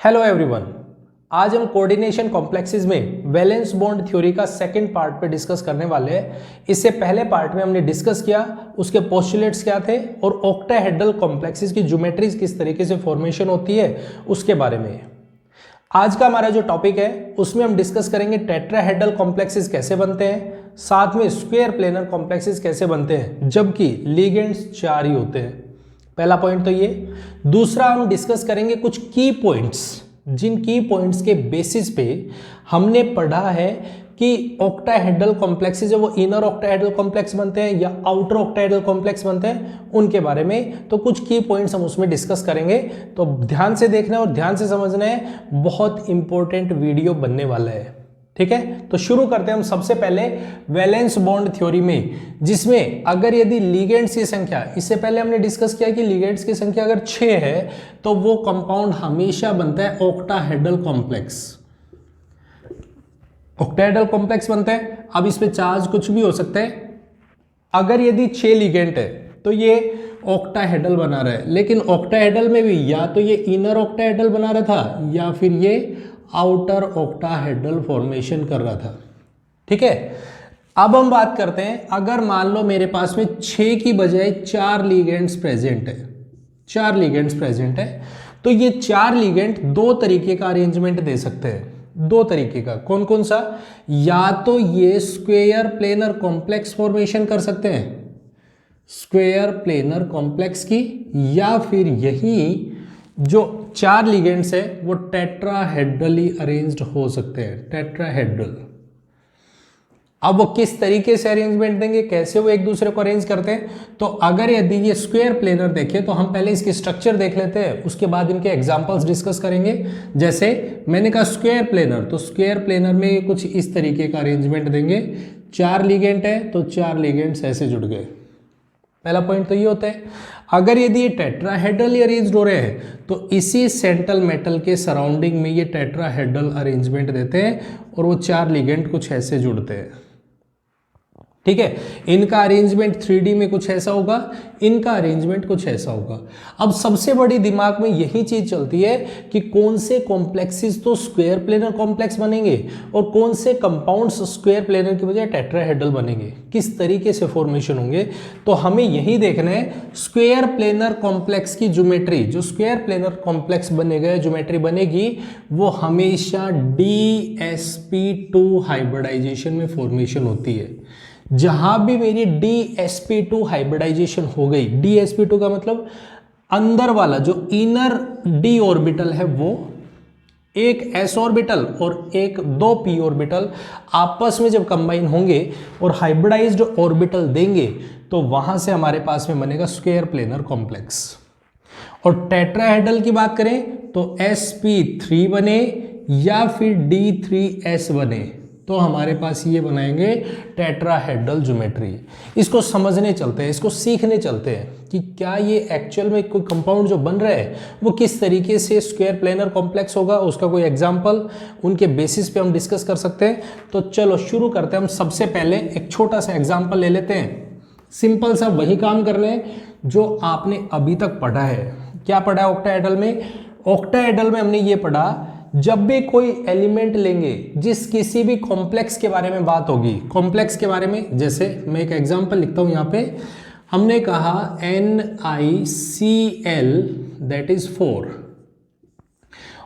Hello everyone, आज हम coordination complexes में वैलेंस बॉन्ड थ्योरी का सेकंड पार्ट पे डिस्कस करने वाले हैं। इससे पहले पार्ट में हमने डिस्कस किया उसके पोस्टुलेट्स क्या थे और ऑक्टाहेड्रल कॉम्प्लेक्सेस की ज्योमेट्रीज किस तरीके से फॉर्मेशन होती है उसके बारे में। आज का हमारा जो टॉपिक है उसमें हम डिस्कस करेंगे टेट्राहेड्रल कॉम्प्लेक्सेस कैसे बनते हैं, साथ में स्क्वायर प्लेनर कॉम्प्लेक्सेस कैसे बनते हैं जबकि लिगेंड्स 4 ही होते हैं। पहला पॉइंट तो ये। दूसरा हम डिस्कस करेंगे कुछ की पॉइंट्स, जिन की पॉइंट्स के बेसिस पे हमने पढ़ा है कि ऑक्टाहेड्रल कॉम्प्लेक्सेस है वो इनर ऑक्टाहेड्रल कॉम्प्लेक्स बनते हैं या आउटर ऑक्टाहेड्रल कॉम्प्लेक्स बनते हैं, उनके बारे में तो कुछ की पॉइंट्स हम उसमें डिस्कस करेंगे। तो ध्यान से देखना है और ध्यान से समझना है, बहुत इंपॉर्टेंट वीडियो बनने वाला है। ठीक है, तो शुरू करते हैं हम सबसे पहले वैलेंस बॉन्ड थ्योरी में, जिसमें अगर यदि लिगेंड्स की संख्या, इससे पहले हमने डिस्कस किया कि लिगेंड्स की संख्या अगर 6 है तो वो कंपाउंड हमेशा बनता है ऑक्टाहेड्रल कॉम्प्लेक्स। ऑक्टाहेड्रल कॉम्प्लेक्स बनता है। अब इस पे चार्ज कुछ भी हो सकता है। अगर यदि 6 लिगेंड है तो ये ऑक्टाहेड्रल बना रहा है, लेकिन ऑक्टाहेड्रल में भी या तो ये इनर ऑक्टाहेड्रल बना रहा था या फिर ये आउटर ऑक्टाहेड्रल फॉर्मेशन कर रहा था। ठीक है, अब हम बात करते हैं अगर मान लो मेरे पास में 6 की बजाय 4 लिगेंड्स प्रेजेंट है, 4 लिगेंड्स प्रेजेंट है, तो ये 4 लिगेंड 2 तरीके का अरेंजमेंट दे सकते हैं। 2 तरीके का, कौन कौन सा? या तो ये स्क्वायर प्लेनर कॉम्प्लेक्स फॉर्मेशन कर सकते हैं, स्क्वायर प्लेनर कॉम्प्लेक्स की, या फिर यही जो 4 लिगेंड्स है वो टेट्राहेड्रली अरेंज्ड हो सकते हैं, टेट्राहेड्रल। अब वो किस तरीके से अरेंजमेंट देंगे, कैसे वो एक दूसरे को अरेंज करते हैं, तो अगर यदि ये स्क्वायर प्लेनर देखें तो हम पहले इसकी स्ट्रक्चर देख लेते हैं, उसके बाद इनके एग्जांपल्स डिस्कस करेंगे। जैसे मैंने कहा स्क्वायर प्लेनर, तो स्क्वायर प्लेनर में कुछ इस तरीके का अरेंजमेंट देंगे। 4 लिगेंड है तो 4 लिगेंड्स ऐसे जुड़ गए। पहला पॉइंट तो ये होता है। अगर यदि ये टेट्राहेड्रली अरेंज्ड हो रहे हैं तो इसी सेंट्रल मेटल के सराउंडिंग में ये टेट्राहेड्रल अरेंजमेंट देते हैं और वो 4 लिगेंड कुछ ऐसे जुड़ते हैं। ठीक है, इनका अरेंजमेंट 3D में कुछ ऐसा होगा, इनका अरेंजमेंट कुछ ऐसा होगा। अब सबसे बड़ी दिमाग में यही चीज चलती है कि कौन से कॉम्प्लेक्सेस तो स्क्वायर प्लेनर कॉम्प्लेक्स बनेंगे और कौन से कंपाउंड्स स्क्वायर प्लेनर की बजाय टेट्राहेड्रल बनेंगे, किस तरीके से फॉर्मेशन होंगे। तो हमें यही देखना है स्क्वायर प्लेनर कॉम्प्लेक्स की ज्योमेट्री, जो स्क्वायर प्लेनर कॉम्प्लेक्स बनेगा, ज्योमेट्री बनेगी, वो हमेशा DsP2 हाइब्रिडाइजेशन में फॉर्मेशन होती है। जहां भी मेरी DsP2 हाइब्रिडाइजेशन हो गई, DsP2 का मतलब अंदर वाला जो इनर d ऑर्बिटल है वो एक s ऑर्बिटल और एक 2 p ऑर्बिटल आपस में जब कंबाइन होंगे और हाइब्रिडाइज्ड ऑर्बिटल देंगे तो वहां से हमारे पास में बनेगा स्क्वायर प्लेनर कॉम्प्लेक्स। और टेट्राहेड्रल की बात करें तो sp3 बने या फिर D3s बने तो हमारे पास ये बनाएंगे टेट्राहेड्रल ज्योमेट्री। इसको समझने चलते हैं, इसको सीखने चलते हैं कि क्या ये एक्चुअल में कोई कंपाउंड जो बन रहा है वो किस तरीके से स्क्वायर प्लेनर कॉम्प्लेक्स होगा, उसका कोई एग्जांपल उनके बेसिस पे हम डिस्कस कर सकते हैं। तो चलो शुरू करते हैं। हम सबसे पहले एक छोटा सा एग्जांपल ले लेते हैं। सिंपल सा वही काम कर रहे हैं जो आपने अभी तक पढ़ा है। क्या पढ़ा है ऑक्टाहेड्रल में? ऑक्टाहेड्रल में हमने ये पढ़ा, जब भी कोई एलिमेंट लेंगे, जिस किसी भी कॉम्प्लेक्स के बारे में बात होगी, कॉम्प्लेक्स के बारे में, जैसे मैं एक एग्जांपल लिखता हूं यहां पे, हमने कहा NiCl दैट इज 4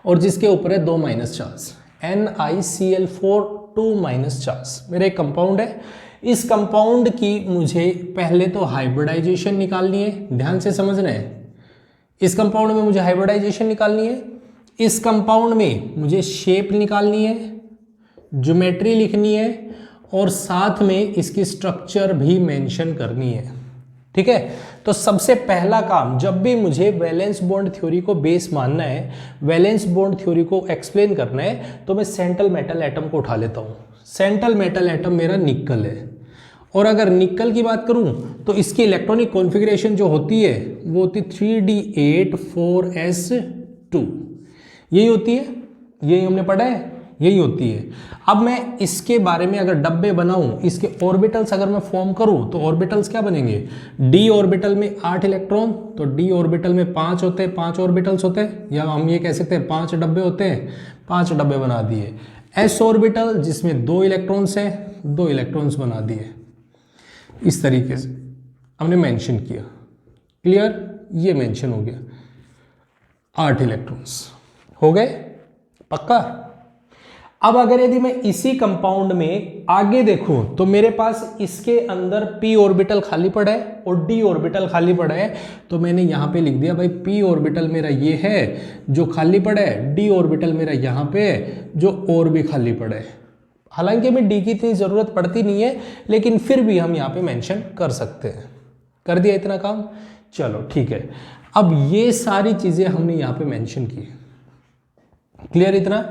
और जिसके ऊपर है 2 minus charge, NiCl4 2 minus charge मेरा एक कंपाउंड है। इस कंपाउंड की मुझे पहले तो हाइब्रिडाइजेशन निकालनी है, ध्यान से समझना है। इस कंपाउंड में मुझे हाइब्रिडाइजेशन निकालनी है, इस कंपाउंड में मुझे शेप निकालनी है, ज्योमेट्री लिखनी है और साथ में इसकी स्ट्रक्चर भी मेंशन करनी है। ठीक है, तो सबसे पहला काम, जब भी मुझे वैलेंस बॉन्ड थ्योरी को बेस मानना है, वैलेंस बॉन्ड थ्योरी को एक्सप्लेन करना है, तो मैं सेंट्रल मेटल एटम को उठा लेता हूं। सेंट्रल मेटल एटम मेरा निकल है और अगर निकल की बात करूं तो इसकी इलेक्ट्रॉनिक कॉन्फ़िगरेशन जो होती है वो होती 3d8 4s2, यही होती है, यही हमने पढ़ा है। यही होती है। अब मैं इसके बारे में अगर डब्बे बनाऊं, इसके ऑर्बिटल्स अगर मैं फॉर्म करूं तो ऑर्बिटल्स क्या बनेंगे, डी ऑर्बिटल में 8 इलेक्ट्रॉन, तो डी ऑर्बिटल में 5 होते हैं, 5 ऑर्बिटल्स होते हैं, या हम ये कह सकते हैं 5 डब्बे होते हैं, 5 डब्बे बना दिए। एस ऑर्बिटल जिसमें 2 इलेक्ट्रॉन्स हैं, 2 इलेक्ट्रॉन्स बना दिए। इस तरीके से हमने मेंशन किया। क्लियर, ये मेंशन हो गया, 8 इलेक्ट्रॉन्स हो गए, पक्का। अब अगर यदि मैं इसी कंपाउंड में आगे देखूं तो मेरे पास इसके अंदर p ऑर्बिटल खाली पड़ा है और d ऑर्बिटल खाली पड़ा है, तो मैंने यहां पे लिख दिया भाई p ऑर्बिटल मेरा ये है जो खाली पड़ा है, d ऑर्बिटल मेरा यहां पे है जो और भी खाली पड़ा है। हालांकि हमें d की इतनी जरूरत पड़ती नहीं है, लेकिन फिर भी हम यहाँ पे मेंशन कर सकते हैं। कर दिया इतना काम, चलो ठीक है। अब ये सारी चीजें हमने यहाँ पे मेंशन की, क्लियर इतना।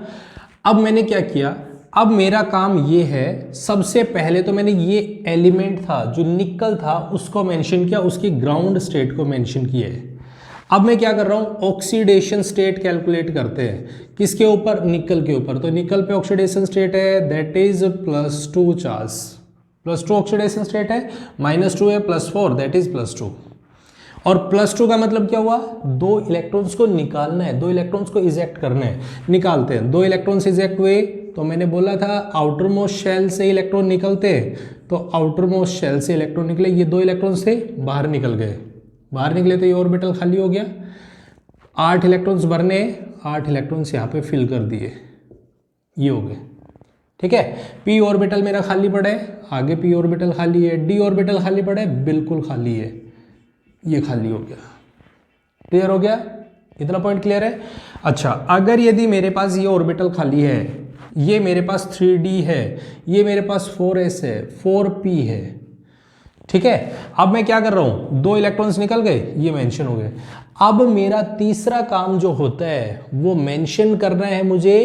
अब मैंने क्या किया, अब मेरा काम ये है, सबसे पहले तो मैंने ये एलिमेंट था जो निकल था उसको मेंशन किया, उसकी ग्राउंड स्टेट को मेंशन किया है। अब मैं क्या कर रहा हूँ, ऑक्सीडेशन स्टेट कैलकुलेट करते हैं, किसके ऊपर, निकल के ऊपर। तो निकल पे ऑक्सीडेशन स्टेट है that is +2 charge, +2 oxidation state है, -2 है, +4 दैट इज +2। और +2 का मतलब क्या हुआ, 2 इलेक्ट्रॉन्स को निकालना है, 2 इलेक्ट्रॉन्स को इजेक्ट करना है। निकालते हैं, 2 इलेक्ट्रॉन्स इजेक्ट हुए, तो मैंने बोला था आउटर मोस्ट शेल से इलेक्ट्रॉन निकलते हैं, तो आउटर मोस्ट शेल से इलेक्ट्रॉन निकले, ये 2 इलेक्ट्रॉन्स थे, बाहर निकल गए, बाहर निकले तो ये ऑर्बिटल खाली हो गया। 8 इलेक्ट्रॉन्स भरने, 8 इलेक्ट्रॉन्स यहाँ पे फिल कर दिए, ये हो गए, ठीक है। p ऑर्बिटल मेरा खाली पड़ा है, आगे p ऑर्बिटल खाली है, d ऑर्बिटल खाली पड़ा है, बिल्कुल खाली है, ये खाली हो गया। क्लियर हो गया, इतना पॉइंट क्लियर है। अच्छा, अगर यदि मेरे पास ये ऑर्बिटल खाली है, ये मेरे पास 3d है, ये मेरे पास 4s है, 4p है, ठीक है। अब मैं क्या कर रहा हूं, 2 इलेक्ट्रॉन्स निकल गए, ये मेंशन हो गए। अब मेरा तीसरा काम जो होता है वो मेंशन करना है मुझे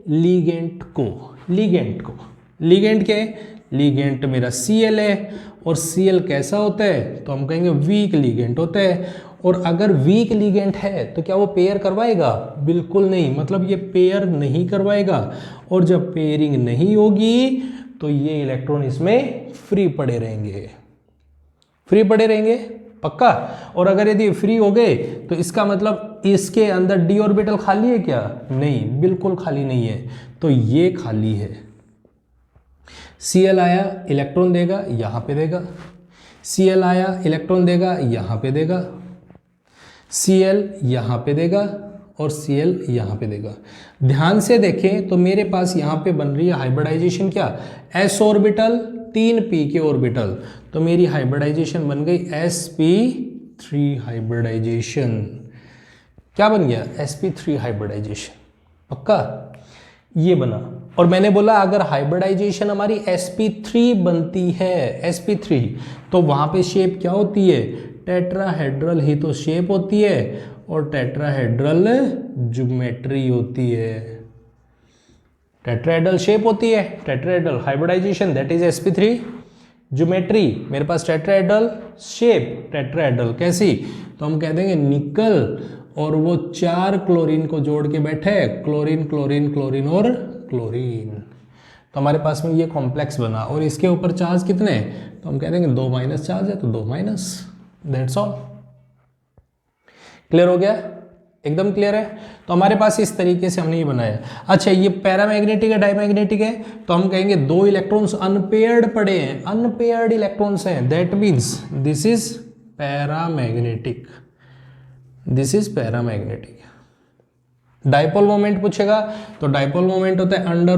लीगेंट को, लीगेंट को। लीगेंट क्या है, लीगेंट मेरा Cl है, और Cl कैसा होता है, तो हम कहेंगे वीक लीगेंट होता है। और अगर वीक लीगेंट है तो क्या वो पेयर करवाएगा, बिल्कुल नहीं, मतलब ये पेयर नहीं करवाएगा। और जब पेयरिंग नहीं होगी तो ये इलेक्ट्रॉन इसमें फ्री पड़े रहेंगे, फ्री पड़े रहेंगे, पक्का। और अगर यदि फ्री हो गए तो इसका मतलब इसके अंदर d ऑर्बिटल खाली है क्या, नहीं, बिल्कुल खाली नहीं है, तो ये खाली है। Cl आया, इलेक्ट्रॉन देगा, यहाँ पे देगा, Cl आया, इलेक्ट्रॉन देगा, यहाँ पे देगा, Cl यहाँ पे देगा, और Cl यहाँ पे देगा। ध्यान से देखें तो मेरे पास यहाँ पे बन रही है हाइब्रिडाइजेशन, क्या, s ऑर्बिटल 3p के ऑर्बिटल, तो मेरी हाइब्रिडाइजेशन बन गई sp3 हाइब्रिडाइजेशन। क्या बन गया, sp3 हाइब्रिडाइजेशन, पक्का, ये बना। और मैंने बोला अगर हाइब्रिडाइजेशन हमारी sp3 बनती है, sp3, तो वहां पे शेप क्या होती है, टेट्राहेड्रल ही तो शेप होती है, और टेट्राहेड्रल ज्योमेट्री होती है, टेट्राहेड्रल शेप होती है, tetrahedral hybridization that is sp3। Geometry मेरे पास टेट्राहेड्रल, शेप टेट्राहेड्रल, कैसी, तो हम कह देंगे निकल और वो 4 क्लोरीन को जोड़ के बैठे है, क्लोरीन क्लोरीन क्लोरीन और क्लोरीन, तो हमारे पास में ये कॉम्प्लेक्स बना। और इसके ऊपर चार्ज कितने हैं, तो हम कह देंगे 2 माइनस चार्ज है, तो 2 माइनस, दैट्स ऑल। क्लियर हो गया, एकदम क्लियर है। तो हमारे पास इस तरीके से हमने ये बनाया। अच्छा, ये पैरामैग्नेटिक है, डायमैग्नेटिक है, तो हम कहेंगे 2 इलेक्ट्रॉन्स अनपेयर्ड पड़े हैं, अनपेयर्ड इलेक्ट्रॉन्स हैं, that means this is paramagnetic, this is paramagnetic. Dipole moment पूछेगा तो डाइपोल मोमेंट होता है √n ×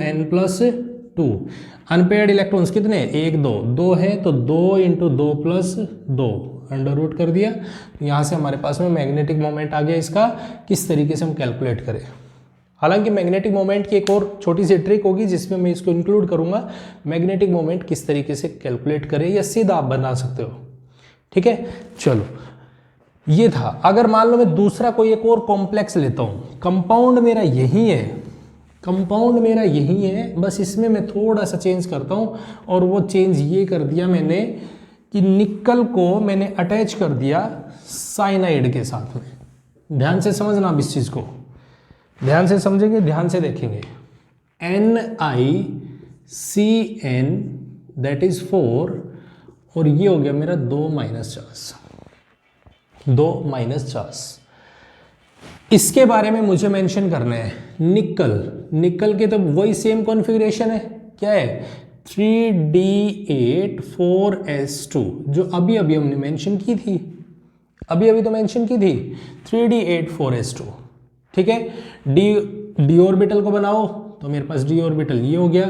n + 2। अनपेयर्ड इलेक्ट्रॉन्स कितने, 1 2 2 है, तो 2 × 2 + 2 अंडर रूट कर दिया। यहाँ से हमारे पास में मैग्नेटिक मोमेंट आ गया। इसका किस तरीके से हम कैलकुलेट करें, हालांकि मैग्नेटिक मोमेंट की एक और छोटी सी ट्रिक होगी जिसमें मैं इसको इंक्लूड करूंगा। मैग्नेटिक मोमेंट किस तरीके से कैलकुलेट करें या सीधा आप बना सकते हो, ठीक है। चलो, ये था। अगर मान लो मैं दूसरा कोई एक और कॉम्प्लेक्स लेता हूं, कंपाउंड मेरा यही है, कंपाउंड मेरा यही है, बस इसमें मैं थोड़ा सा चेंज करता हूं, और वो चेंज ये कर दिया मैंने कि निकल को मैंने अटैच कर दिया साइनाइड के साथ में। ध्यान से समझना अब इस चीज को, ध्यान से समझेंगे, ध्यान से देखेंगे। NiCN दैट इज 4 और ये हो गया मेरा 2 माइनस चार्ज। इसके बारे में मुझे मेंशन करना है निकल के, तो वही सेम कॉन्फ़िगरेशन है, क्या है 3D8 4s2 जो अभी हमने मेंशन की थी, अभी तो मेंशन की थी 3D8 4s2। ठीक है, डी ऑर्बिटल को बनाओ तो मेरे पास डी ऑर्बिटल ये हो गया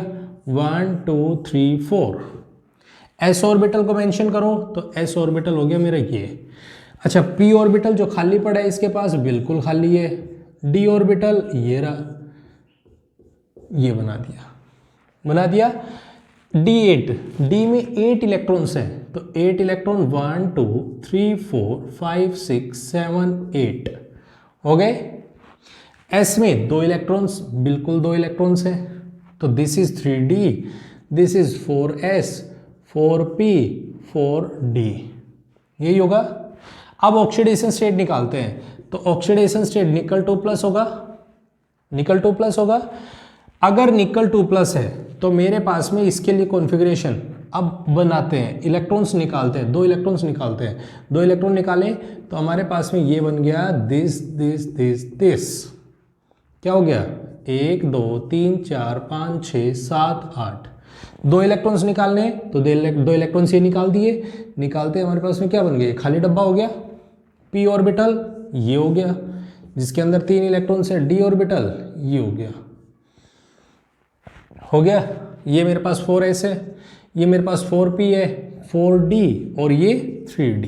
1 2 3 4। एस ऑर्बिटल को मेंशन करो तो एस ऑर्बिटल हो गया मेरा ये। अच्छा, पी ऑर्बिटल जो खाली पड़ा है इसके पास बिल्कुल खाली है। डी ऑर्बिटल ये रहा, ये बना दिया। D8, डी में 8 इलेक्ट्रॉन्स हैं तो 8 इलेक्ट्रॉन 1 2 3 4 5 6 7 8 हो गए। एस में 2 इलेक्ट्रॉन्स, बिल्कुल 2 इलेक्ट्रॉन्स हैं तो this is 3D, this is 4s 4p 4d, यही होगा। अब ऑक्सीडेशन स्टेट निकालते हैं तो ऑक्सीडेशन स्टेट निकल 2+ होगा। अगर निकल 2+ है तो मेरे पास में इसके लिए कॉन्फ़िगरेशन अब बनाते हैं, इलेक्ट्रॉन्स निकालते हैं, 2 इलेक्ट्रॉन्स निकालते हैं। 2 इलेक्ट्रॉन निकालें तो हमारे पास में ये बन गया दिस क्या हो गया 1 2 3 4 5 6 7 8। 2 इलेक्ट्रॉन्स निकालने तो 2 इलेक्ट्रॉन्स ये निकालते हमारे पास में क्या बन गया, खाली डब्बा हो गया। पी ऑर्बिटल ये हो गया जिसके अंदर 3 इलेक्ट्रॉन्स है, डी ऑर्बिटल ये हो गया। ये मेरे पास 4s है, ये मेरे पास 4p है, 4d और ये 3d।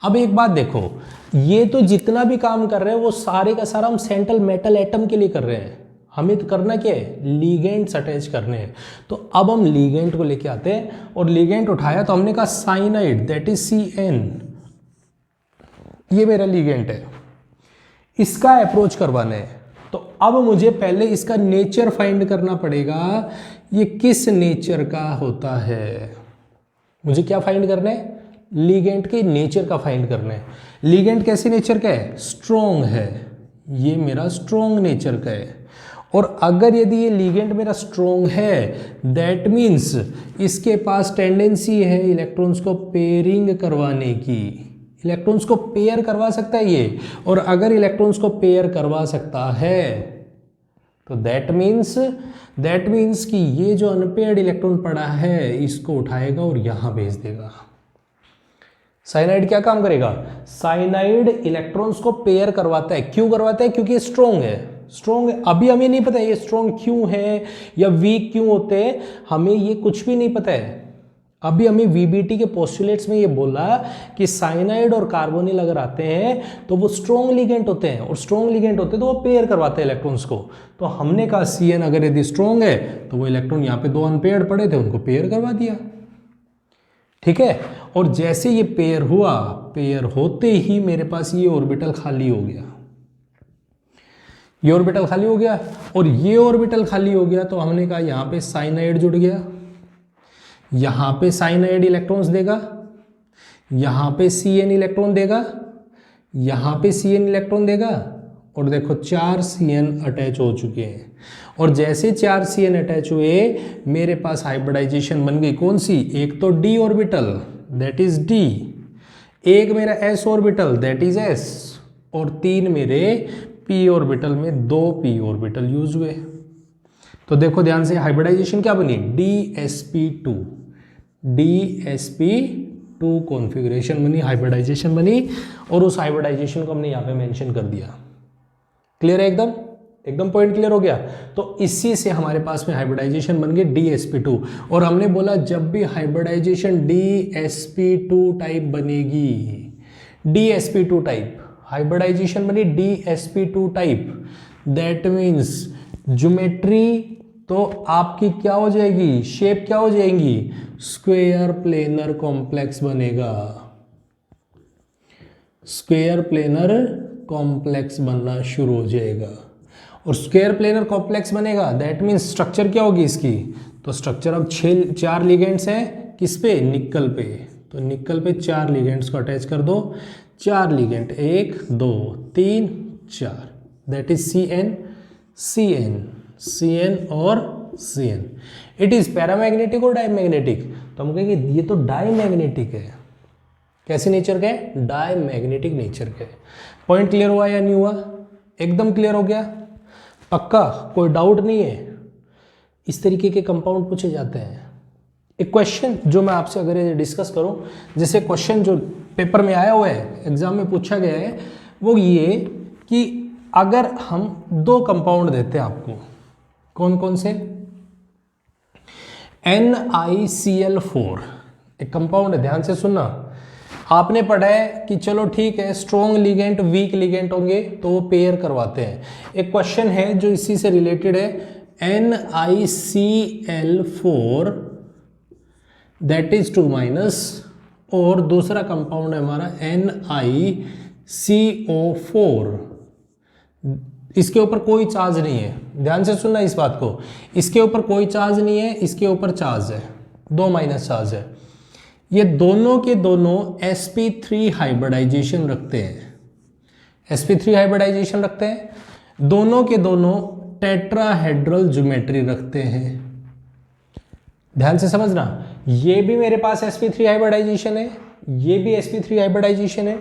अब एक बात देखो, ये तो जितना भी काम कर रहे हैं वो सारे का सारा हम सेंट्रल मेटल एटम के लिए कर रहे हैं। हमें तो करना क्या है, लीगेंड्स अटैच करने हैं। तो अब हम लीगेंड को लेके आते हैं और लीगेंड उठाया तो हमने कहा साइनाइड दैट इज CN, ये मेरा लीगेंड है, इसका अप्रोच करवाना है। तो अब मुझे पहले इसका नेचर फाइंड करना पड़ेगा, ये किस नेचर का होता है। मुझे क्या फाइंड करना है, लीगेंड के नेचर का फाइंड करना है। लीगेंड कैसे नेचर का है, स्ट्रॉन्ग है, ये मेरा स्ट्रॉन्ग नेचर का है। और अगर यदि ये लीगेंड मेरा स्ट्रॉन्ग है दैट मीन्स इसके पास टेंडेंसी है इलेक्ट्रॉन्स को पेयरिंग करवाने की, इलेक्ट्रॉन्स को पेयर करवा सकता है ये। और अगर इलेक्ट्रॉन्स को पेयर करवा सकता है तो दैट मीन्स कि ये जो अनपेयर्ड इलेक्ट्रॉन पड़ा है इसको उठाएगा और यहां भेज देगा। साइनाइड क्या काम करेगा, साइनाइड इलेक्ट्रॉन्स को पेयर करवाता है। क्यों करवाता है, क्योंकि ये स्ट्रॉन्ग है। अभी हमें नहीं पता है ये स्ट्रॉन्ग क्यों है या वीक क्यों होते हैं, हमें ये कुछ भी नहीं पता है। अभी हमें VBT के पोस्टुलेट्स में ये बोला कि साइनाइड और कार्बोनिल अगर आते हैं तो वो स्ट्रॉन्ग लिगेंड होते हैं, और स्ट्रॉन्ग लिगेंड होते हैं तो वो पेयर करवाते हैं इलेक्ट्रॉन्स को। तो हमने कहा CN अगर यदि स्ट्रॉन्ग है तो वो इलेक्ट्रॉन यहाँ पे 2 अनपेयर्ड पड़े थे उनको पेयर करवा दिया। ठीक है, और जैसे ये पेयर हुआ, पेयर होते ही मेरे पास ये ऑर्बिटल खाली हो गया, ये ऑर्बिटल खाली हो गया और ये ऑर्बिटल खाली हो गया। तो हमने कहा यहाँ पे साइनाइड जुड़ गया, यहाँ पे साइनाइड इलेक्ट्रॉन्स देगा, यहाँ पे CN इलेक्ट्रॉन देगा, यहाँ पे CN इलेक्ट्रॉन देगा, और देखो 4 CN अटैच हो चुके हैं। और जैसे 4 CN अटैच हुए मेरे पास हाइब्रिडाइजेशन बन गई, कौन सी, एक तो D orbital that is D, एक मेरा S orbital that is S, और 3 मेरे P ऑर्बिटल में 2 P ऑर्बिटल यूज हुए। तो देखो ध्यान से, हाइब्रिडाइजेशन क्या बनी, DsP2 कॉन्फ़िगरेशन बनी, हाइब्रिडाइजेशन बनी, और उस हाइब्रिडाइजेशन को हमने यहाँ पे मेंशन कर दिया। क्लियर है, एकदम पॉइंट क्लियर हो गया। तो इसी से हमारे पास में हाइब्रिडाइजेशन बन गई DsP2। और हमने बोला जब भी हाइब्रिडाइजेशन DsP2 टाइप बनेगी, DsP2 टाइप हाइब्रिडाइजेशन बनी DsP2 type, that means geometry तो आपकी क्या हो जाएगी, शेप क्या हो जाएंगी, स्क्वायर प्लेनर कॉम्प्लेक्स बनेगा, स्क्वायर प्लेनर कॉम्प्लेक्स बनना शुरू हो जाएगा। और स्क्वायर प्लेनर कॉम्प्लेक्स बनेगा दैट मीन्स स्ट्रक्चर क्या होगी इसकी, तो स्ट्रक्चर अब 4 लिगेंड्स हैं किस पे, निकल पे। तो निकल पे 4 लिगेंड्स को अटैच कर दो, 4 ligand 1 2 3 4 that is CN। Cn और Cn। इट इज पैरामैग्नेटिक और डायमैग्नेटिक, तो हम कहेंगे ये तो डायमैग्नेटिक है। कैसे नेचर का है? डायमैग्नेटिक नेचर का है। पॉइंट क्लियर हुआ या नहीं हुआ? एकदम क्लियर हो गया, पक्का, कोई डाउट नहीं है। इस तरीके के कंपाउंड पूछे जाते हैं। एक क्वेश्चन जो मैं आपसे अगर डिस्कस करूं, जैसे क्वेश्चन जो पेपर में आया हुआ है, एग्जाम में पूछा गया है, वो ये कि अगर हम दो कंपाउंड देते हैं आपको, कौन कौन से? NiCl4 एक कंपाउंड है, ध्यान से सुनना। आपने पढ़ा है कि चलो ठीक है, स्ट्रॉन्ग लिगेंड वीक लिगेंड होंगे तो वो पेयर करवाते हैं। एक क्वेश्चन है जो इसी से रिलेटेड है, NiCl4 दैट इज 2- और दूसरा कंपाउंड है हमारा NiCO4। इसके ऊपर कोई चार्ज नहीं है, ध्यान से सुनना इस बात को। इसके ऊपर कोई चार्ज नहीं है, इसके ऊपर चार्ज है, 2- चार्ज है। ये दोनों के दोनों sp3 हाइब्रिडाइजेशन रखते हैं, sp3 हाइब्रिडाइजेशन रखते हैं। दोनों के दोनों टेट्राहेड्रल ज्योमेट्री रखते हैं। ध्यान से समझना, ये भी मेरे पास sp3 हाइब्रिडाइजेशन है, ये भी sp3 हाइब्रिडाइजेशन है,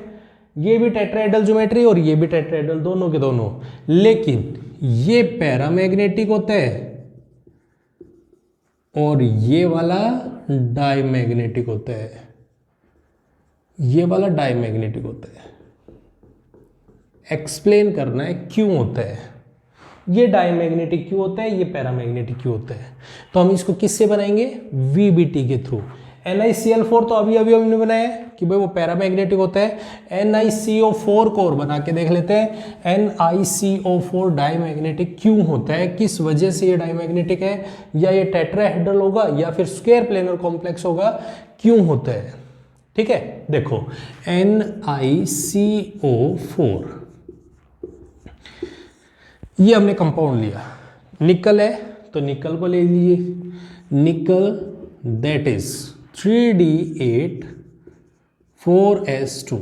ये भी टेट्राहेड्रल ज्योमेट्री और ये भी टेट्राहेड्रल, दोनों के दोनों। लेकिन ये पैरामैग्नेटिक होता है और ये वाला डायमैग्नेटिक होता है, ये वाला डायमैग्नेटिक होता है। एक्सप्लेन करना है क्यों होता है, ये डायमैग्नेटिक क्यों होता है, ये पैरामैग्नेटिक क्यों होता है। तो हम इसको किससे बनाएंगे? VBT के थ्रू। NiCl4 तो अभी हमने बनाया है कि भाई वो पैरामैग्नेटिक होता है। NiCO4 को और बना के देख लेते हैं, NiCO4 डायमैग्नेटिक क्यों होता है, किस वजह से ये डायमैग्नेटिक है, या ये टेट्राहेड्रल होगा या फिर स्क्वायर प्लेनर कॉम्प्लेक्स होगा, क्यों होता है। ठीक है, देखो NiCO4 ये हमने कंपाउंड लिया, निकल है तो निकल को ले लीजिए, निकल that is 3D8 4s2।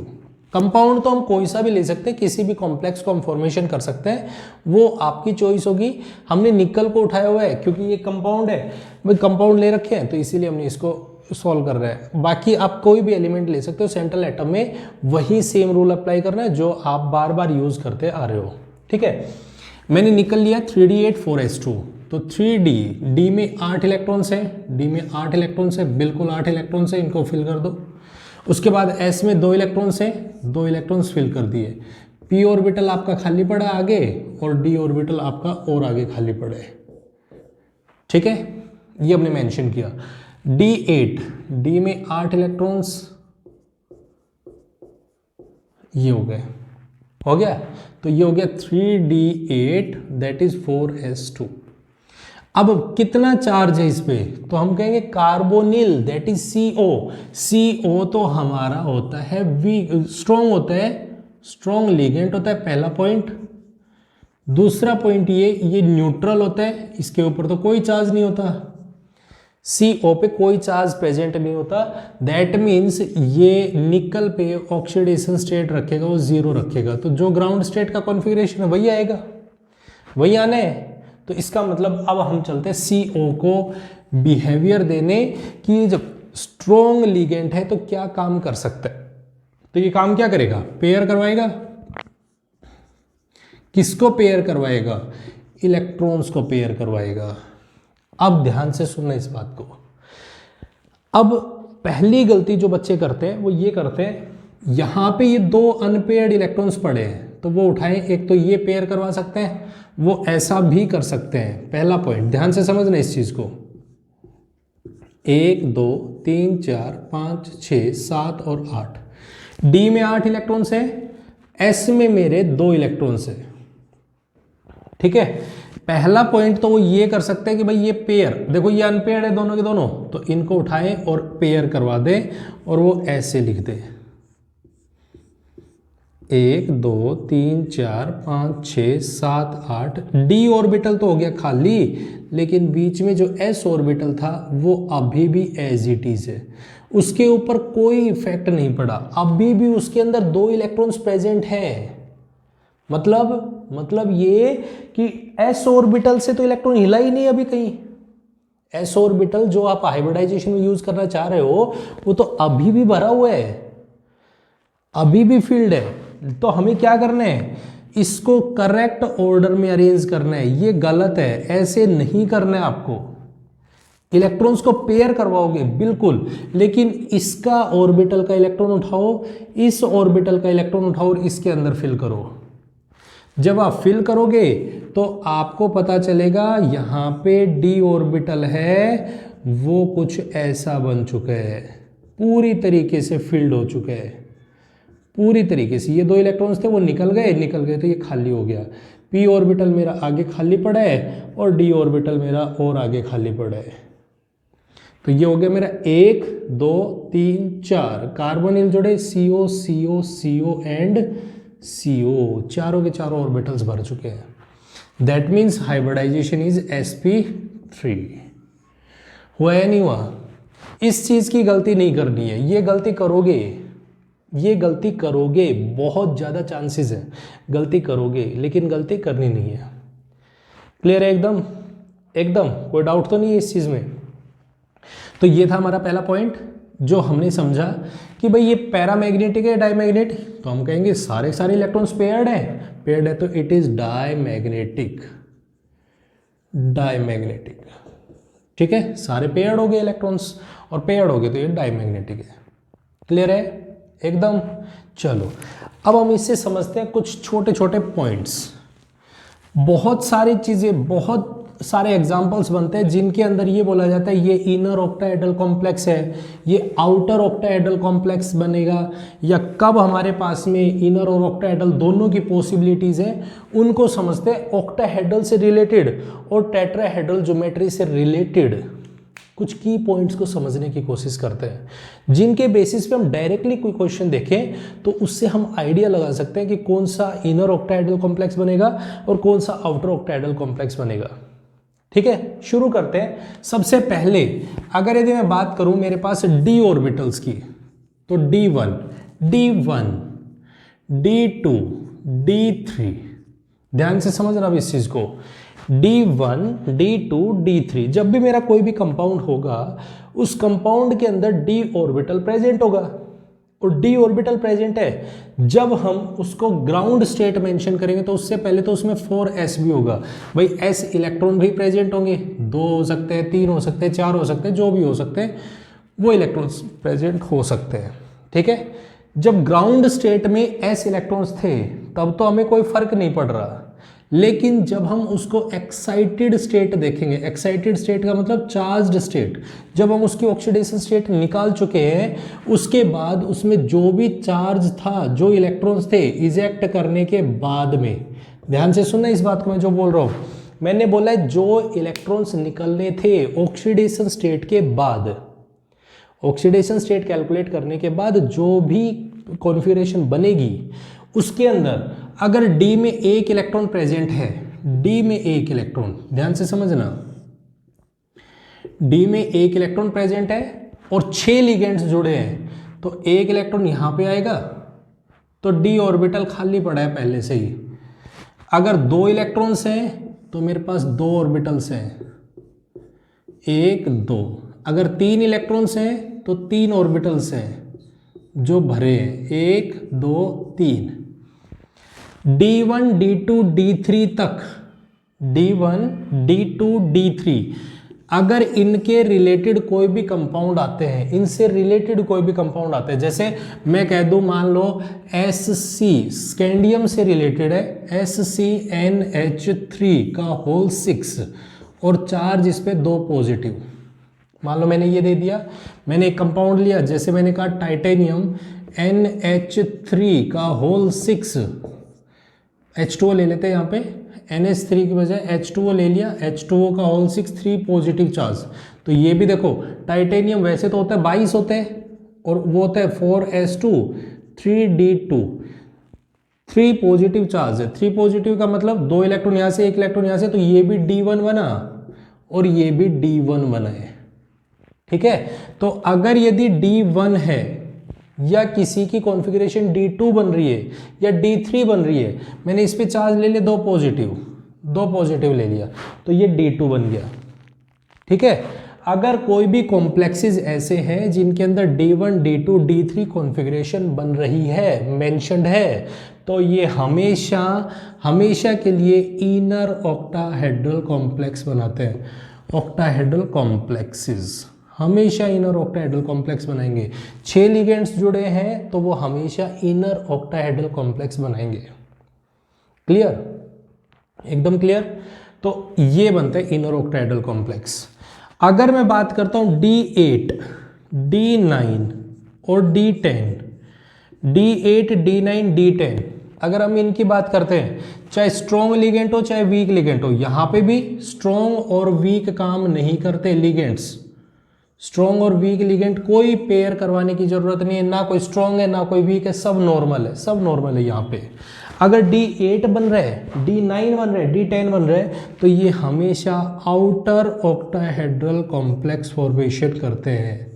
Compound तो हम कोई सा भी ले सकते हैं, किसी भी कॉम्प्लेक्स को हम फॉर्मेशन कर सकते हैं, वो आपकी चॉइस होगी। हमने निकल को उठाया हुआ है क्योंकि ये कंपाउंड है, भाई कंपाउंड ले रखे हैं तो इसीलिए हमने इसको सॉल्व कर रहे हैं। बाकी आप कोई भी एलिमेंट ले सकते हो, सेंट्रल एटम में वही सेम रूल अप्लाई करना है जो आप बार बार यूज करते आ रहे हो। ठीक है, मैंने निकल लिया 3D8 4s2, तो 3D, D में 8 इलेक्ट्रॉन्स हैं, D में 8 इलेक्ट्रॉन्स है, बिल्कुल 8 इलेक्ट्रॉन्स है, इनको फिल कर दो। उसके बाद S में 2 इलेक्ट्रॉन्स हैं, 2 इलेक्ट्रॉन्स फिल कर दिए। P ऑर्बिटल आपका खाली पड़ा आगे और D ऑर्बिटल आपका और आगे खाली पड़ा है। ठीक है, ये हमने मेंशन किया। D8, D में 8 इलेक्ट्रॉन्स, ये हो गए, हो गया, तो ये हो गया 3D8 दैट इज 4s2। अब कितना चार्ज है इस पे, तो हम कहेंगे carbonyl that is CO। CO तो हमारा होता है स्ट्रॉन्ग होता है, स्ट्रॉन्ग लिगेंड होता है, पहला पॉइंट। दूसरा पॉइंट ये न्यूट्रल होता है, इसके ऊपर तो कोई चार्ज नहीं होता, CO पे कोई चार्ज प्रेजेंट नहीं होता। दैट मीन्स ये निकल पे ऑक्सीडेशन स्टेट रखेगा, वो 0 रखेगा, तो जो ग्राउंड स्टेट का कॉन्फ़िगरेशन है वही आएगा, वही आना है। तो इसका मतलब अब हम चलते हैं CO को बिहेवियर देने कि जब स्ट्रॉन्ग लिगेंड है तो क्या काम कर सकता है। तो ये काम क्या करेगा? पेयर करवाएगा। किसको पेयर करवाएगा? इलेक्ट्रॉन्स को पेयर करवाएगा। अब ध्यान से सुनना इस बात को। अब पहली गलती जो बच्चे करते हैं वो ये करते हैं, यहां पे ये 2 अनपेयर्ड इलेक्ट्रॉन्स पड़े हैं तो वो उठाएं, एक तो ये पेयर करवा सकते हैं, वो ऐसा भी कर सकते हैं। पहला पॉइंट ध्यान से समझना इस चीज को। 1 2 3 4 5 6 7 और 8, D में 8 इलेक्ट्रॉन्स है, S में मेरे 2 इलेक्ट्रॉन्स है। ठीक है, पहला पॉइंट तो वो ये कर सकते हैं कि भाई ये पेयर, देखो ये अनपेयर्ड है दोनों के दोनों, तो इनको उठाएं और पेयर करवा दें और वो ऐसे लिख दें 1 2 3 4 5 6 7 8। D ऑर्बिटल तो हो गया खाली, लेकिन बीच में जो S ऑर्बिटल था वो अभी भी एज इट इज है, उसके ऊपर कोई इफेक्ट नहीं पड़ा, अभी भी उसके अंदर 2 इलेक्ट्रॉन्स प्रेजेंट हैं। मतलब ये कि s ऑर्बिटल से तो इलेक्ट्रॉन हिला ही नहीं अभी कहीं। s ऑर्बिटल जो आप हाइब्रिडाइजेशन में यूज करना चाह रहे हो वो तो अभी भी भरा हुआ है, अभी भी फील्ड है। तो हमें क्या करना है, इसको करेक्ट ऑर्डर में अरेंज करना है। ये गलत है, ऐसे नहीं करना है आपको। इलेक्ट्रॉन्स को पेयर करवाओगे बिल्कुल, लेकिन इसका ऑर्बिटल का इलेक्ट्रॉन उठाओ, इस ऑर्बिटल का इलेक्ट्रॉन उठाओ और इसके अंदर फिल करो। जब आप फिल करोगे तो आपको पता चलेगा यहाँ पे d ऑर्बिटल है, वो कुछ ऐसा बन चुका है, पूरी तरीके से फिल्ड हो चुका है, पूरी तरीके से। ये 2 इलेक्ट्रॉन्स थे वो निकल गए तो ये खाली हो गया। p ऑर्बिटल मेरा आगे खाली पड़ा है और d ऑर्बिटल मेरा और आगे खाली पड़ा है। तो ये हो गया मेरा 1 2 3 4 कार्बोनिल जुड़े, CO CO CO and CO, चारों के चारों ऑर्बिटल्स भर चुके हैं। That means hybridization is sp3। हुआ या नहीं हुआ? इस चीज की गलती नहीं करनी है, ये गलती करोगे, बहुत ज्यादा चांसेस है गलती करोगे, लेकिन गलती करनी नहीं है। क्लियर है एकदम कोई डाउट तो नहीं है इस चीज में? तो ये था हमारा पहला पॉइंट जो हमने समझा कि भाई ये पैरामैग्नेटिक है डायमैग्नेट, तो हम कहेंगे सारे इलेक्ट्रॉन्स पेयर्ड है तो इट इज डायमैग्नेटिक। ठीक है, सारे पेयर्ड हो गए इलेक्ट्रॉन्स और पेयर्ड हो गए तो ये डायमैग्नेटिक है। क्लियर है एकदम? चलो अब हम इससे समझते हैं कुछ छोटे छोटे पॉइंट्स। बहुत सारी चीजें, बहुत सारे एग्जाम्पल्स बनते हैं जिनके अंदर ये बोला जाता है ये इनर ऑक्टाहेड्रल कॉम्प्लेक्स है, ये आउटर ऑक्टाहेड्रल कॉम्प्लेक्स बनेगा, या कब हमारे पास में इनर और ऑक्टाहेड्रल दोनों की पॉसिबिलिटीज है, उनको समझते हैं। ऑक्टाहेड्रल से रिलेटेड और टेट्राहेड्रल ज्योमेट्री से रिलेटेड कुछ की पॉइंट्स को समझने की कोशिश करते हैं, जिनके बेसिस पे हम डायरेक्टली कोई क्वेश्चन देखें तो उससे हम आइडिया लगा सकते हैं कि कौन सा इनर ऑक्टाहेड्रल कॉम्प्लेक्स बनेगा और कौन सा आउटर ऑक्टाहेड्रल कॉम्प्लेक्स बनेगा। ठीक है, शुरू करते हैं। सबसे पहले अगर यदि मैं बात करूं मेरे पास d ऑर्बिटल्स की, तो d1 d1 d2 d3, ध्यान से समझना अब इस चीज को। d1 d2 d3, जब भी मेरा कोई भी कंपाउंड होगा उस कंपाउंड के अंदर d ऑर्बिटल प्रेजेंट होगा, और d ऑर्बिटल प्रेजेंट है। जब हम उसको ग्राउंड स्टेट मेंशन करेंगे तो उससे पहले तो उसमें 4s भी होगा। भाई s इलेक्ट्रॉन भी प्रेजेंट होंगे, 2 हो सकते हैं, 3 हो सकते हैं, 4 हो सकते हैं, जो भी हो सकते हैं वो इलेक्ट्रॉन्स प्रेजेंट हो सकते हैं। ठीक है, जब ग्राउंड स्टेट में s इलेक्ट्रॉन्स थे तब तो हमें कोई फर्क नहीं पड़ रहा, लेकिन जब हम उसको एक्साइटेड स्टेट देखेंगे, एक्साइटेड स्टेट का मतलब चार्ज्ड स्टेट, जब हम उसकी ऑक्सीडेशन स्टेट निकाल चुके हैं उसके बाद उसमें जो भी चार्ज था, जो इलेक्ट्रॉन्स थे इजेक्ट करने के बाद में, ध्यान से सुनना इस बात को मैं जो बोल रहा हूँ, मैंने बोला है जो इलेक्ट्रॉन्स निकलने थे ऑक्सीडेशन स्टेट के बाद, ऑक्सीडेशन स्टेट कैलकुलेट करने के बाद जो भी कॉन्फ़िगरेशन बनेगी उसके अंदर अगर D में एक इलेक्ट्रॉन प्रेजेंट है, D में एक इलेक्ट्रॉन, ध्यान से समझना, D में एक इलेक्ट्रॉन प्रेजेंट है और 6 लिगेंड्स जुड़े हैं, तो एक इलेक्ट्रॉन यहां पे आएगा तो D ऑर्बिटल खाली पड़ा है पहले से ही। अगर 2 इलेक्ट्रॉन्स हैं तो मेरे पास 2 ऑर्बिटल्स हैं, 1 2। अगर 3 इलेक्ट्रॉन्स हैं तो 3 ऑर्बिटल्स हैं जो भरे हैं, 1 2 3। d1 d2 d3 तक, d1 d2 d3, अगर इनके रिलेटेड कोई भी कंपाउंड आते हैं, इनसे रिलेटेड कोई भी कंपाउंड आते हैं, जैसे मैं कह दूं मान लो Sc स्कैंडियम से रिलेटेड है, ScNH3 का होल 6 और चार्ज इस पे 2 पॉजिटिव, मान लो मैंने ये दे दिया। मैंने एक कंपाउंड लिया, जैसे मैंने कहा टाइटेनियम NH3 का होल 6, H2O ले लेते हैं यहाँ पे, NH3 की बजाय H2O ले लिया, H2O का होल 6 3 पॉजिटिव चार्ज। तो ये भी देखो टाइटेनियम वैसे तो होता है 22 होते हैं और वो होता है 4s2 3d2, 3 पॉजिटिव चार्ज है। 3 पॉजिटिव का मतलब 2 इलेक्ट्रॉन यहाँ से 1 इलेक्ट्रॉन यहाँ से, तो ये भी D1 बना और ये भी D1 बना है। ठीक है, तो अगर यदि D1 है या किसी की कॉन्फ़िगरेशन D2 बन रही है या D3 बन रही है, मैंने इस पे चार्ज ले लिया दो पॉजिटिव ले लिया, तो ये D2 बन गया। ठीक है, अगर कोई भी कॉम्प्लेक्सेस ऐसे हैं जिनके अंदर D1, D2, D3 कॉन्फ़िगरेशन बन रही है, मेंशन्ड है, तो ये हमेशा के लिए इनर ऑक्टाहेड्रल कॉम्प्लेक्स बनाते हैं। ऑक्टाहेड्रल कॉम्प्लेक्सेस हमेशा इनर ऑक्टाहेड्रल कॉम्प्लेक्स बनाएंगे। 6 लिगेंड्स जुड़े हैं तो वो हमेशा इनर ऑक्टाहेड्रल कॉम्प्लेक्स बनाएंगे। क्लियर, एकदम क्लियर। तो ये बनते हैं इनर ऑक्टाहेड्रल कॉम्प्लेक्स। अगर मैं बात करता हूं D8, D9 और D10, D8, D9, D10, अगर हम इनकी बात करते हैं, चाहे स्ट्रॉन्ग लिगेंड हो चाहे वीक लिगेंड हो, यहां पे भी स्ट्रॉन्ग और वीक काम नहीं करते लिगेंड्स। स्ट्रॉन्ग और वीक लिगेंड कोई पेयर करवाने की जरूरत नहीं है, ना कोई स्ट्रॉन्ग है ना कोई वीक है, सब नॉर्मल है यहाँ पे। अगर D8 बन रहा है, D9 बन रहा है, D10 बन रहा है, तो ये हमेशा आउटर ऑक्टाहेड्रल कॉम्प्लेक्स फॉर्मेशन करते हैं,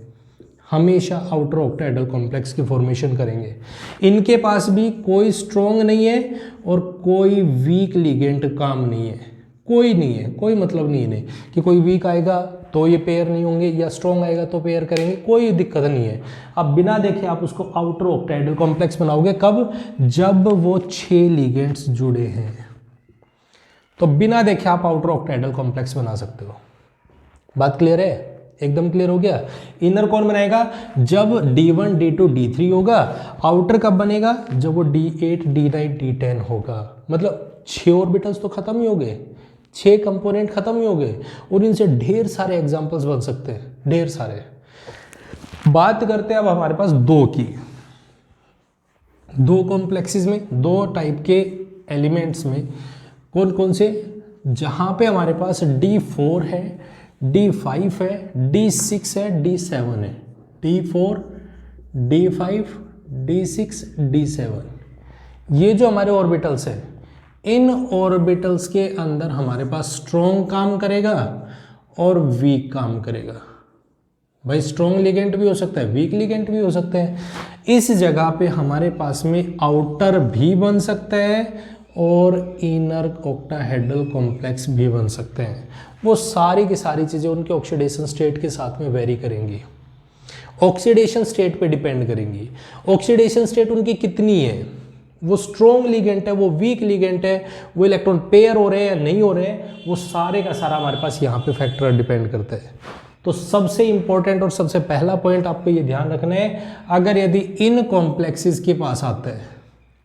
हमेशा आउटर ऑक्टाहेड्रल कॉम्प्लेक्स की फॉर्मेशन करेंगे। इनके पास भी कोई स्ट्रॉन्ग नहीं है और कोई वीक लिगेंड काम नहीं है, कोई मतलब नहीं है कि कोई वीक आएगा तो ये पेयर नहीं होंगे या स्ट्रॉन्ग आएगा तो पेयर करेंगे, कोई दिक्कत नहीं है। अब बिना देखे आप उसको आउटर ऑक्टाहेड्रल कॉम्प्लेक्स बनाओगे कब? जब वो 6 लिगेंड्स जुड़े हैं, तो बिना देखे आप आउटर ऑक्टाहेड्रल कॉम्प्लेक्स बना सकते हो। बात क्लियर है? एकदम क्लियर हो गया। इनर कौन बनाएगा? जब D1, D2, D3 होगा। आउटर कब बनेगा? जब वो D8, D9, D10 होगा। मतलब 6 ऑर्बिटल्स तो खत्म ही हो गए, 6 कंपोनेंट खत्म ही हो गए, और इनसे ढेर सारे एग्जाम्पल्स बन सकते हैं, ढेर सारे। बात करते हैं अब हमारे पास 2 की। 2 कॉम्प्लेक्सेस में, 2 टाइप के एलिमेंट्स में कौन कौन से? जहां पे हमारे पास D4 है, D5 है, D6 है, D7 है। D4, D5, D6, D7, ये जो हमारे ऑर्बिटल्स है, इन ऑर्बिटल्स के अंदर हमारे पास स्ट्रॉन्ग काम करेगा और वीक काम करेगा। भाई स्ट्रॉन्ग लिगेंड भी हो सकता है, वीक लिगेंड भी हो सकते हैं। इस जगह पे हमारे पास में आउटर भी बन सकता है और इनर ऑक्टाहेड्रल कॉम्प्लेक्स भी बन सकते हैं। वो सारी की सारी चीज़ें उनके ऑक्सीडेशन स्टेट के साथ में वेरी करेंगी, ऑक्सीडेशन स्टेट पे डिपेंड करेंगी। ऑक्सीडेशन स्टेट उनकी कितनी है, वो स्ट्रॉन्ग लिगेंड है, वो वीक लिगेंड है, वो इलेक्ट्रॉन पेयर हो रहे हैं या नहीं हो रहे हैं, वो सारे का सारा हमारे पास यहाँ पे फैक्टर डिपेंड करता है। तो सबसे इंपॉर्टेंट और सबसे पहला पॉइंट आपको ये ध्यान रखना है, अगर यदि इन कॉम्प्लेक्सेस के पास आता है,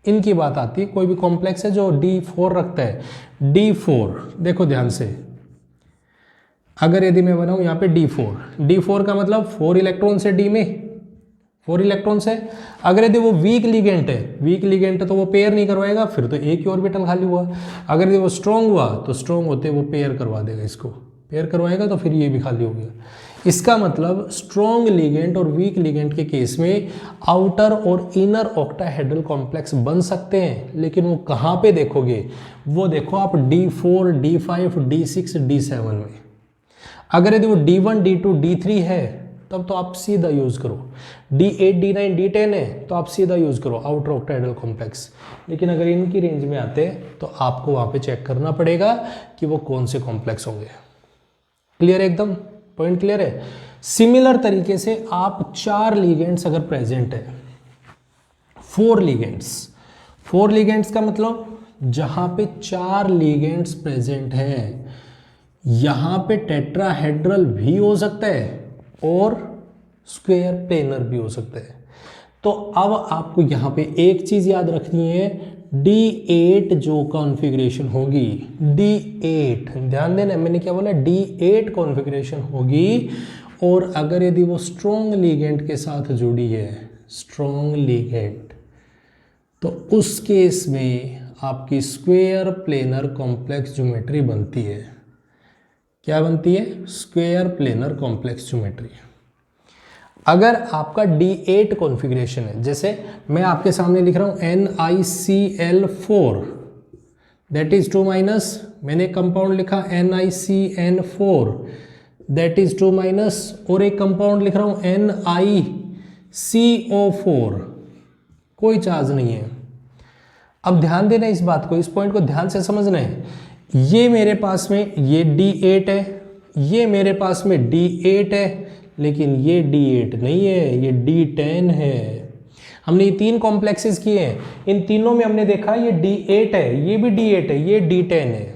इनकी बात आती है, कोई भी कॉम्प्लेक्स है जो D4 रखता है, D4 देखो ध्यान से, अगर यदि मैं बनाऊं यहाँ पे D4 का मतलब 4 इलेक्ट्रॉन है D में, 4 इलेक्ट्रॉन्स है। अगर यदि वो वीक लिगेंड है तो वो पेयर नहीं करवाएगा, फिर तो एक ही ऑर्बिटल खाली हुआ। अगर यदि वो स्ट्रॉन्ग हुआ तो स्ट्रॉन्ग होते वो पेयर करवा देगा, इसको पेयर करवाएगा तो फिर ये भी खाली हो गया। इसका मतलब स्ट्रॉन्ग लिगेंड और वीक लिगेंड के केस में आउटर और इनर ऑक्टाहेड्रल कॉम्प्लेक्स बन सकते हैं, लेकिन वो कहाँ पे देखोगे? वो देखो आप D4, D5, D6, D7 में। अगर यदि वो D1, D2, D3 है तब तो आप सीधा यूज़ करो, D8, D9, D10 है तो आप सीधा यूज़ करो आउटर ऑक्टाहेड्रल कॉम्प्लेक्स। लेकिन अगर इनकी रेंज में आते हैं तो आपको वहाँ पे चेक करना पड़ेगा कि वो कौन से कॉम्प्लेक्स होंगे। क्लियर है? एकदम पॉइंट क्लियर है। सिमिलर तरीके से आप 4 लिगेंड्स अगर प्रेजेंट है, 4 लिगेंड्स का मतलब जहाँ पे 4 लिगेंड्स प्रेजेंट हैं, यहाँ पे टेट्राहेड्रल भी हो सकता है और स्क्वायर प्लेनर भी हो सकता है। तो अब आपको यहाँ पे एक चीज़ याद रखनी है, D8 जो कॉन्फ़िगरेशन होगी, D8 ध्यान देना, मैंने क्या बोला? D8 कॉन्फ़िगरेशन होगी, और अगर यदि वो स्ट्रॉन्ग लिगेंड के साथ जुड़ी है, स्ट्रॉन्ग लिगेंड, तो उस केस में आपकी स्क्वायर प्लेनर कॉम्प्लेक्स ज्योमेट्री बनती है। क्या बनती है? Square planar complex geometry. अगर आपका D8 कॉन्फ़िगरेशन है, जैसे मैं आपके सामने लिख रहा हूँ NiCl4, दैट इज 2-, मैंने कंपाउंड लिखा NiCN4, दैट इज 2-, और एक कंपाउंड लिख रहा हूँ CO4, कोई चार्ज नहीं है। अब ध्यान देना इस बात को, इस पॉइंट को ध्यान से समझना है। ये मेरे पास में ये D8 है, ये मेरे पास में D8 है, लेकिन ये D8 नहीं है, ये D10 है। हमने ये 3 कॉम्प्लेक्सेस किए हैं, इन तीनों में हमने देखा ये D8 है, ये भी D8 है, ये D10 है।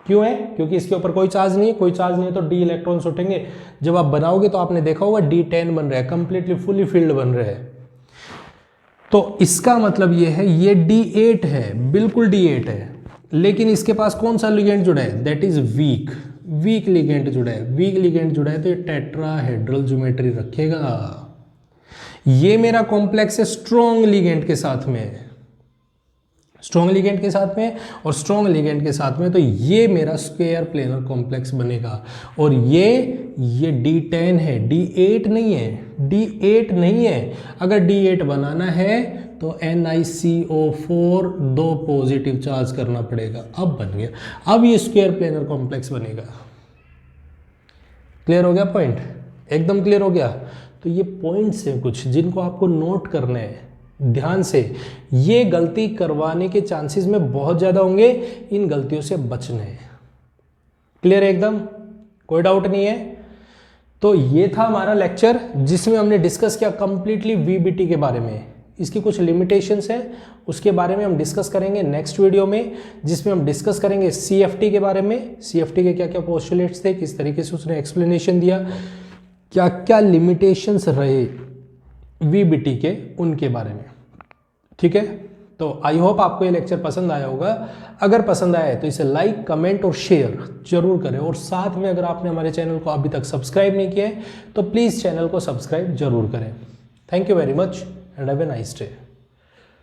क्यों है? क्योंकि इसके ऊपर कोई चार्ज नहीं है, कोई चार्ज नहीं है तो D इलेक्ट्रॉन्स उठेंगे। जब आप बनाओगे तो आपने देखा होगा D10 बन रहा है, कंप्लीटली फुली फील्ड बन रहा है। तो इसका मतलब ये है ये D8 है, बिल्कुल D8 है, लेकिन इसके पास कौन सा लिगेंड जुड़ा है? दैट इज वीक लिगेंड जुड़ा है। वीक लिगेंड जुड़ा है तो ये टेट्राहेड्रल ज्योमेट्री रखेगा। ये मेरा कॉम्प्लेक्स है स्ट्रॉन्ग लिगेंड के साथ में, स्ट्रॉन्ग लिगेंड के साथ में और स्ट्रॉन्ग लिगेंड के साथ में, तो ये मेरा स्क्वायर प्लेनर कॉम्प्लेक्स बनेगा। और ये D10 है, D8 नहीं है, D8 नहीं है। अगर D8 बनाना है तो NiCO4 2 पॉजिटिव चार्ज करना पड़ेगा। अब बन गया, अब ये स्क्वायर प्लेनर कॉम्प्लेक्स बनेगा। क्लियर हो गया पॉइंट? एकदम क्लियर हो गया। तो ये पॉइंट्स हैं कुछ जिनको आपको नोट करने हैं ध्यान से। ये गलती करवाने के चांसेस में बहुत ज़्यादा होंगे, इन गलतियों से बचने हैं। क्लियर है एकदम? कोई डाउट नहीं है? तो ये था हमारा लेक्चर जिसमें हमने डिस्कस किया कंप्लीटली VBT के बारे में। इसकी कुछ लिमिटेशंस हैं, उसके बारे में हम डिस्कस करेंगे नेक्स्ट वीडियो में, जिसमें हम डिस्कस करेंगे CFT के बारे में। CFT के क्या क्या पोस्टुलेट्स थे, किस तरीके से उसने एक्सप्लेनेशन दिया, क्या क्या लिमिटेशंस रहे VBT के, उनके बारे में। ठीक है, तो आई होप आपको ये लेक्चर पसंद आया होगा। अगर पसंद आया है तो इसे लाइक, कमेंट और शेयर जरूर करें। और साथ में अगर आपने हमारे चैनल को अभी तक सब्सक्राइब नहीं किया है तो प्लीज़ चैनल को सब्सक्राइब जरूर करें। Thank you very much and have a nice day.